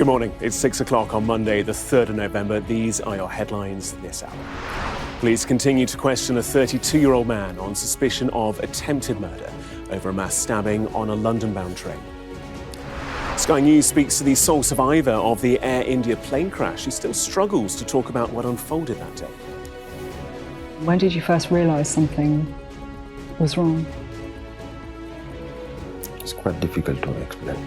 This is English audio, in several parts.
Good morning. It's 6 o'clock on Monday, the 3rd of November. These are your headlines this hour. Police continue to question a 32-year-old man on suspicion of attempted murder over a mass stabbing on a London-bound train. Sky News speaks to the sole survivor of the Air India plane crash. He still struggles to talk about what unfolded that day. When did you first realise something was wrong? It's quite difficult to explain.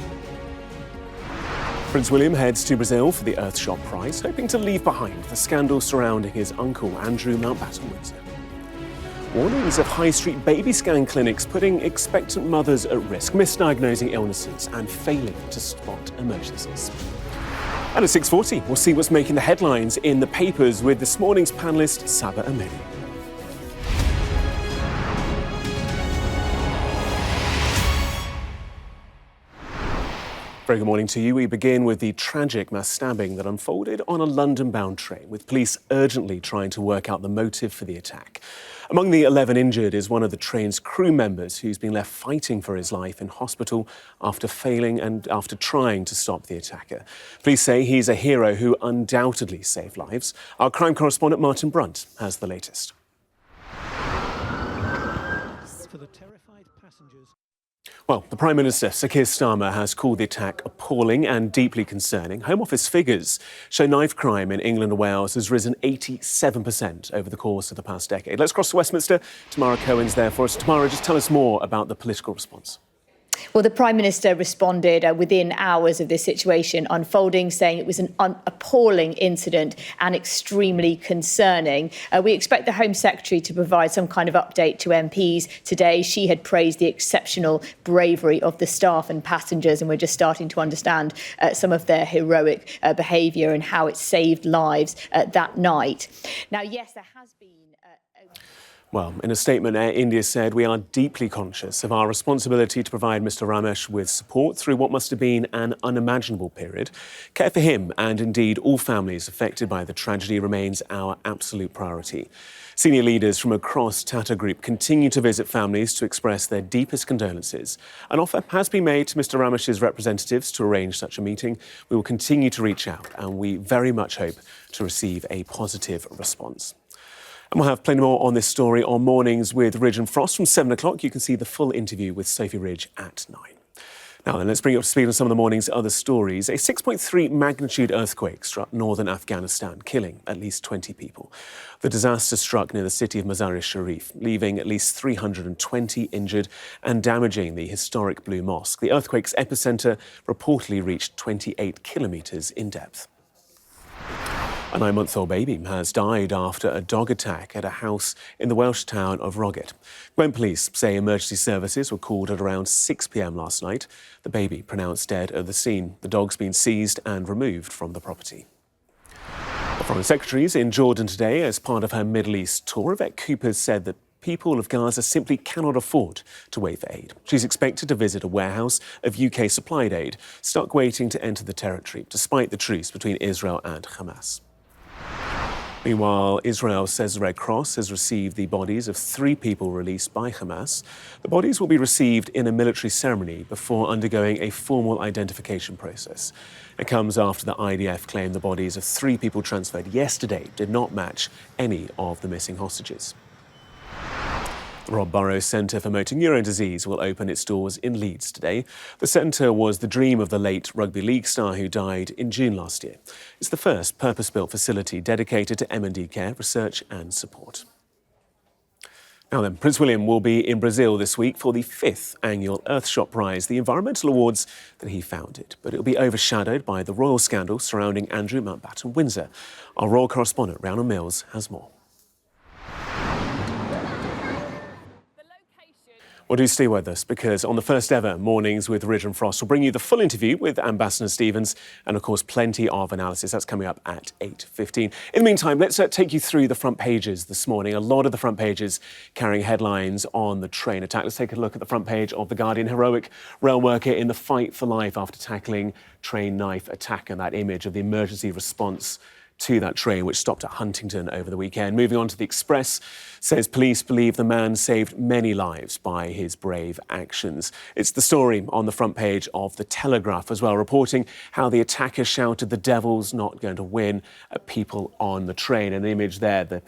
Prince William heads to Brazil for the Earthshot Prize, hoping to leave behind the scandal surrounding his uncle, Andrew Mountbatten-Windsor. Warnings of high street baby scan clinics putting expectant mothers at risk, misdiagnosing illnesses and failing to spot emergencies. And at 6:40, we'll see what's making the headlines in the papers with this morning's panellist, Saba Amedi. Very good morning to you. We begin with the tragic mass stabbing that unfolded on a London-bound train, with police urgently trying to work out the motive for the attack. Among the 11 injured is one of the train's crew members who's been left fighting for his life in hospital after failing and after trying to stop the attacker. Police say he's a hero who undoubtedly saved lives. Our crime correspondent Martin Brunt has the latest. For the terrified passengers. Well, the Prime Minister, Sir Keir Starmer, has called the attack appalling and deeply concerning. Home Office figures show knife crime in England and Wales has risen 87% over the course of the past decade. Let's cross to Westminster. Tamara Cohen's there for us. Tamara, just tell us more about the political response. Well, the Prime Minister responded within hours of this situation unfolding, saying it was an appalling incident and extremely concerning. We expect the Home Secretary to provide some kind of update to MPs today. She had praised the exceptional bravery of the staff and passengers, and we're just starting to understand some of their heroic behaviour and how it saved lives that night. Now, yes, there has been... Well, in a statement, Air India said, "We are deeply conscious of our responsibility to provide Mr Ramesh with support through what must have been an unimaginable period. Care for him and indeed all families affected by the tragedy remains our absolute priority." Senior leaders from across Tata Group continue to visit families to express their deepest condolences. An offer has been made to Mr Ramesh's representatives to arrange such a meeting. We will continue to reach out and we very much hope to receive a positive response. And we'll have plenty more on this story on Mornings with Ridge and Frost from 7 o'clock. You can see the full interview with Sophie Ridge at 9. Now then, let's bring you up to speed on some of the morning's other stories. A 6.3 magnitude earthquake struck northern Afghanistan, killing at least 20 people. The disaster struck near the city of Mazar-e-Sharif, leaving at least 320 injured and damaging the historic Blue Mosque. The earthquake's epicentre reportedly reached 28 kilometres in depth. A 9-month-old baby has died after a dog attack at a house in the Welsh town of Roggett. Gwent police say emergency services were called at around 6 p.m. last night. The baby pronounced dead at the scene. The dog's been seized and removed from the property. The Foreign Secretary's in Jordan today as part of her Middle East tour. Yvette Cooper said that people of Gaza simply cannot afford to wait for aid. She's expected to visit a warehouse of UK-supplied aid, stuck waiting to enter the territory, despite the truce between Israel and Hamas. Meanwhile, Israel says the Red Cross has received the bodies of 3 people released by Hamas. The bodies will be received in a military ceremony before undergoing a formal identification process. It comes after the IDF claimed the bodies of 3 people transferred yesterday did not match any of the missing hostages. The Rob Burrows Centre for Motor Neurone Disease will open its doors in Leeds today. The centre was the dream of the late rugby league star who died in June last year. It's the first purpose-built facility dedicated to M&D care, research and support. Now then, Prince William will be in Brazil this week for the 5th annual Earthshot Prize, the environmental awards that he founded. But it will be overshadowed by the royal scandal surrounding Andrew Mountbatten-Windsor. Our royal correspondent, Rhiannon Mills, has more. Well, do stay with us because on the first ever Mornings with Ridge and Frost, we'll bring you the full interview with Ambassador Stevens and, of course, plenty of analysis. That's coming up at 8:15. In the meantime, let's take you through the front pages this morning. A lot of the front pages carrying headlines on the train attack. Let's take a look at the front page of The Guardian. Heroic rail worker in the fight for life after tackling train knife attack, and that image of the emergency response to that train which stopped at Huntington over the weekend. Moving on to the Express, says police believe the man saved many lives by his brave actions. It's the story on the front page of The Telegraph as well, reporting how the attacker shouted, "The devil's not going to win," at people on the train. An image there, the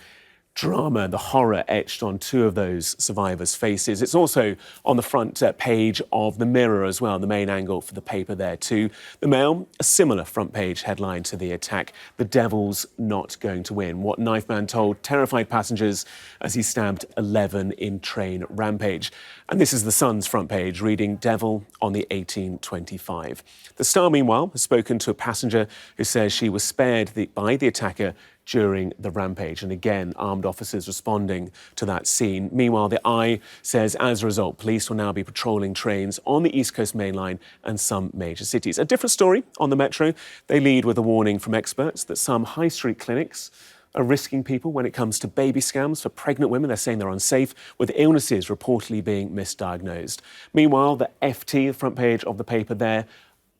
drama, the horror etched on two of those survivors' faces. It's also on the front page of The Mirror as well, the main angle for the paper there too. The Mail, a similar front page headline to the attack, "The devil's not going to win," what knife man told terrified passengers as he stabbed 11 in train rampage. And this is The Sun's front page, reading "Devil on the 1825." The Star, meanwhile, has spoken to a passenger who says she was spared by the attacker during the rampage. And again, armed officers responding to that scene. Meanwhile, the Eye says as a result, police will now be patrolling trains on the East Coast Main Line and some major cities. A different story on the Metro. They lead with a warning from experts that some high street clinics are risking people when it comes to baby scams for pregnant women. They're saying they're unsafe, with illnesses reportedly being misdiagnosed. Meanwhile, the FT, the front page of the paper there,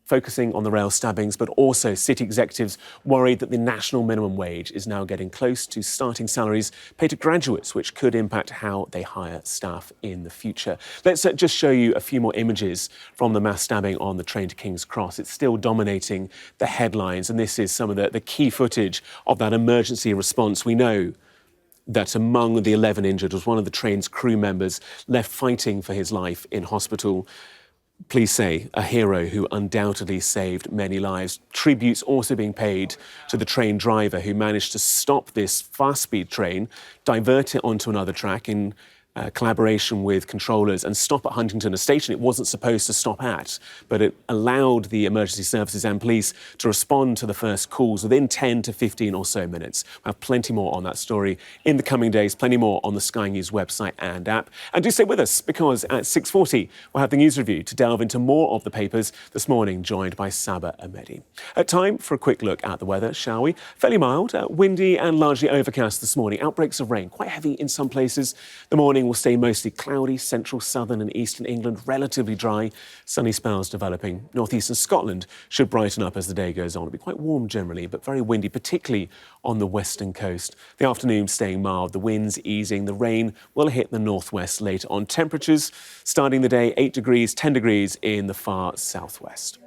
focusing on the rail stabbings, but also city executives worried that the national minimum wage is now getting close to starting salaries paid to graduates, which could impact how they hire staff in the future. Let's just show you a few more images from the mass stabbing on the train to King's Cross. It's still dominating the headlines, and this is some of the key footage of that emergency response. We know that among the 11 injured was one of the train's crew members left fighting for his life in hospital. Police say a hero who undoubtedly saved many lives. Tributes also being paid to the train driver who managed to stop this fast-speed train, divert it onto another track in collaboration with controllers, and stop at Huntington, a station it wasn't supposed to stop at, but it allowed the emergency services and police to respond to the first calls within 10 to 15 or so minutes. We'll have plenty more on that story in the coming days, plenty more on the Sky News website and app. And do stay with us, because at 6:40 we'll have the news review to delve into more of the papers this morning, joined by Saba Ahmedi. Time for a quick look at the weather, shall we? Fairly mild, windy and largely overcast this morning. Outbreaks of rain, quite heavy in some places. The morning will stay mostly cloudy, central, southern and eastern England relatively dry, sunny spells developing. Northeastern Scotland should brighten up as the day goes on. It'll be quite warm generally, but very windy, particularly on the western coast. The afternoon staying mild, the winds easing, the rain will hit the northwest later on. Temperatures starting the day 8 degrees, 10 degrees in the far southwest.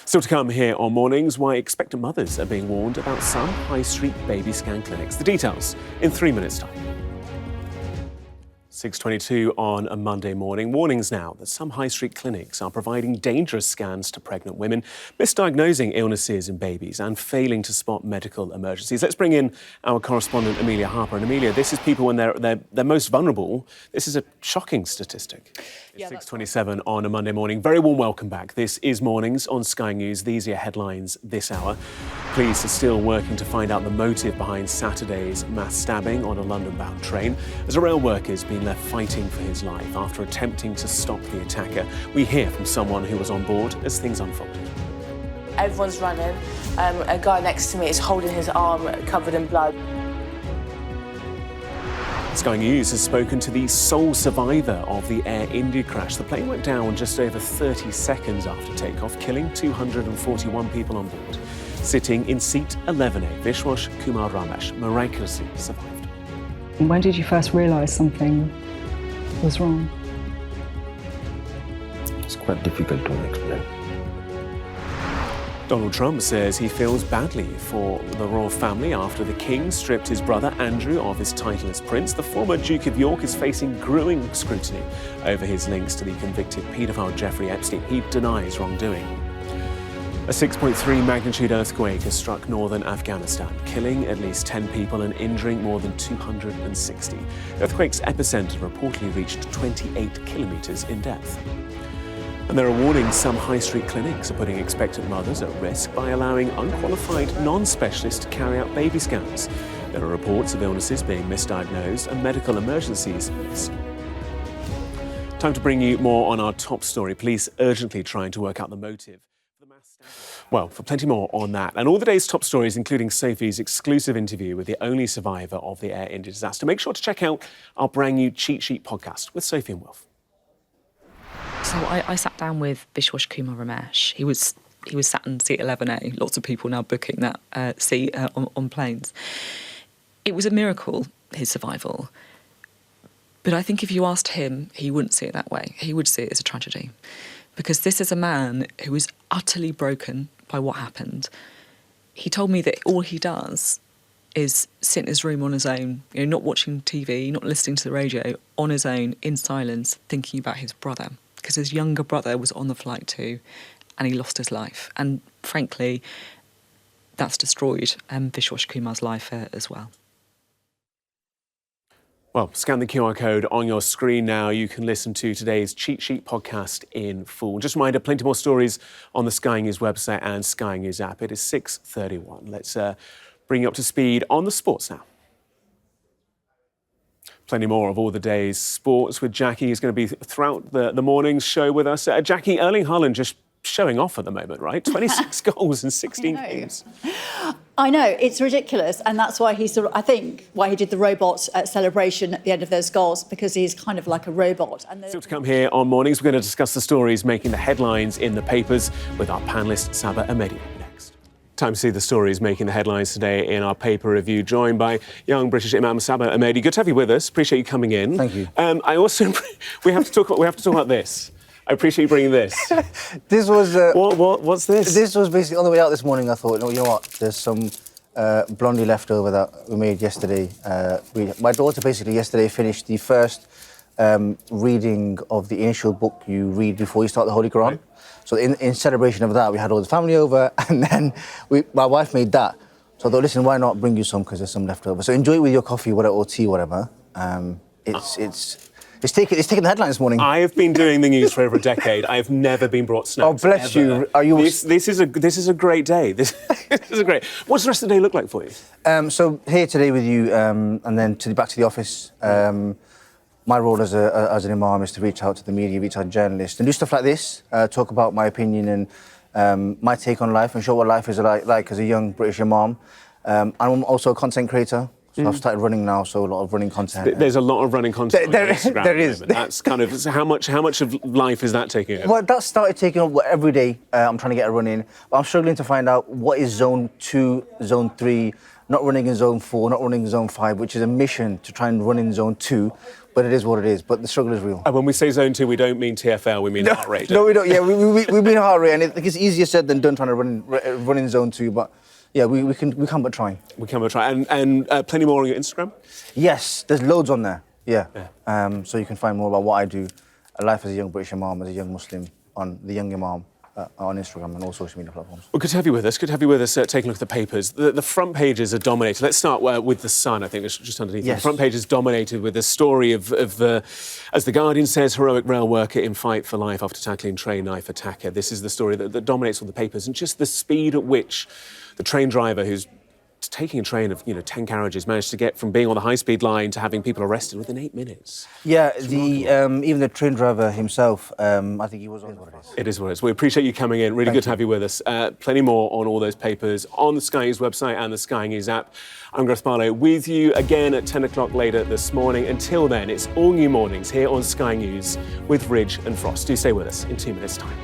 Still to come here on Mornings, why expectant mothers are being warned about some high street baby scan clinics. The details in 3 minutes' time. 6:22 on a Monday morning. Warnings now that some high street clinics are providing dangerous scans to pregnant women, misdiagnosing illnesses in babies and failing to spot medical emergencies. Let's bring in our correspondent Amelia Harper. And Amelia, this is people when they're most vulnerable. This is a shocking statistic. It's 6:27 on a Monday morning. Very warm welcome back. This is Mornings on Sky News. These are your headlines this hour. Police are still working to find out the motive behind Saturday's mass stabbing on a London-bound train, as a rail worker has been left fighting for his life after attempting to stop the attacker. We hear from someone who was on board as things unfolded. Everyone's running. A guy next to me is holding his arm covered in blood. Sky News has spoken to the sole survivor of the Air India crash. The plane went down just over 30 seconds after takeoff, killing 241 people on board. Sitting in seat 11A, Vishwash Kumar Ramesh miraculously survived. When did you first realise something was wrong? It's quite difficult to explain. Donald Trump says he feels badly for the royal family after the king stripped his brother Andrew of his title as prince. The former Duke of York is facing growing scrutiny over his links to the convicted paedophile Jeffrey Epstein. He denies wrongdoing. A 6.3 magnitude earthquake has struck northern Afghanistan, killing at least 10 people and injuring more than 260. The earthquake's epicenter reportedly reached 28 kilometres in depth. And there are warnings some high street clinics are putting expectant mothers at risk by allowing unqualified non-specialists to carry out baby scans. There are reports of illnesses being misdiagnosed and medical emergencies missed. Time to bring you more on our top story. Police urgently trying to work out the motive. Well, for plenty more on that and all the day's top stories, including Sophie's exclusive interview with the only survivor of the Air India disaster, make sure to check out our brand new Cheat Sheet podcast with Sophie and Wilf. So I sat down with Vishwash Kumar Ramesh. He was he was sat in seat 11A. Lots of people now booking that seat on planes. It was a miracle, his survival. But I think if you asked him, he wouldn't see it that way. He would see it as a tragedy. Because this is a man who was utterly broken by what happened. He told me that all he does is sit in his room on his own, not watching TV, not listening to the radio, on his own, in silence, thinking about his brother. Because his younger brother was on the flight too, and he lost his life. And frankly, that's destroyed Vishwash Kumar's life as well. Well, scan the QR code on your screen now. You can listen to today's Cheat Sheet podcast in full. Just a reminder, plenty more stories on the Sky News website and Sky News app. It is 6:31. Let's bring you up to speed on the sports now. Plenty more of all the day's sports with Jackie, who's going to be throughout the morning's show with us. Jackie, Erling Haaland just showing off at the moment, right? 26 goals in 16 games. I know, it's ridiculous, and that's why I think why he did the robot celebration at the end of those goals, because he's kind of like a robot. And Still to come here on Mornings, we're going to discuss the stories making the headlines in the papers with our panellist Saba Ahmedi next. Time to see the stories making the headlines today in our paper review, joined by young British Imam Saba Ahmedi. Good to have you with us. Appreciate you coming in. Thank you. I also we have to talk about this. I appreciate you bringing this. This was... What's this? This was basically on the way out this morning. I thought, you know what, there's some blondie left over that we made yesterday. My daughter basically yesterday finished the first reading of the initial book you read before you start the Holy Quran. Right. So in celebration of that, we had all the family over, and then my wife made that. So I thought, listen, why not bring you some, because there's some left over. So enjoy it with your coffee, whatever, or tea, whatever. It's taking the headlines this morning. I have been doing the news for over a decade. I have never been brought snacks. Oh, bless ever. you. Are you? This is a great day. This is a great. What's the rest of the day look like for you? So here today with you, and then back to the office. My role as an imam is to reach out to the media, reach out to journalists, and do stuff like this. Talk about my opinion and my take on life, and show what life is like as a young British imam. I'm also a content creator. So I've started running now, so a lot of running content. There's a lot of running content on Instagram. There is. That's kind of how much of life is that taking over? Well, that started taking over every day. I'm trying to get a run in. But I'm struggling to find out what is zone 2, zone 3, not running in zone 4, not running in zone 5, which is a mission to try and run in zone 2. But it is what it is. But the struggle is real. And when we say zone 2, we don't mean TFL, we mean heart rate. No, we don't. Yeah, we mean heart rate, and I think it's easier said than done trying to run in zone 2. But yeah, we can but try. We can but try. And plenty more on your Instagram? Yes, there's loads on there. Yeah. So you can find more about what I do, life as a young British imam, as a young Muslim, on the Young Imam on Instagram and all social media platforms. Well, good to have you with us. Good to have you with us taking a look at the papers. The front pages are dominated. Let's start with The Sun, I think, it's just underneath. Yes. The front page is dominated with the story of the, as The Guardian says, heroic rail worker in fight for life after tackling train knife attacker. This is the story that dominates all the papers, and just the speed at which the train driver who's taking a train of 10 carriages managed to get from being on the high-speed line to having people arrested within 8 minutes. Yeah, even the train driver himself, I think he was on what it is. It is what it is. We appreciate you coming in. Really good to have you with us. Plenty more on all those papers on the Sky News website and the Sky News app. I'm Gareth Barlow with you again at 10 o'clock later this morning. Until then, it's all new mornings here on Sky News with Ridge and Frost. Do stay with us in 2 minutes' time.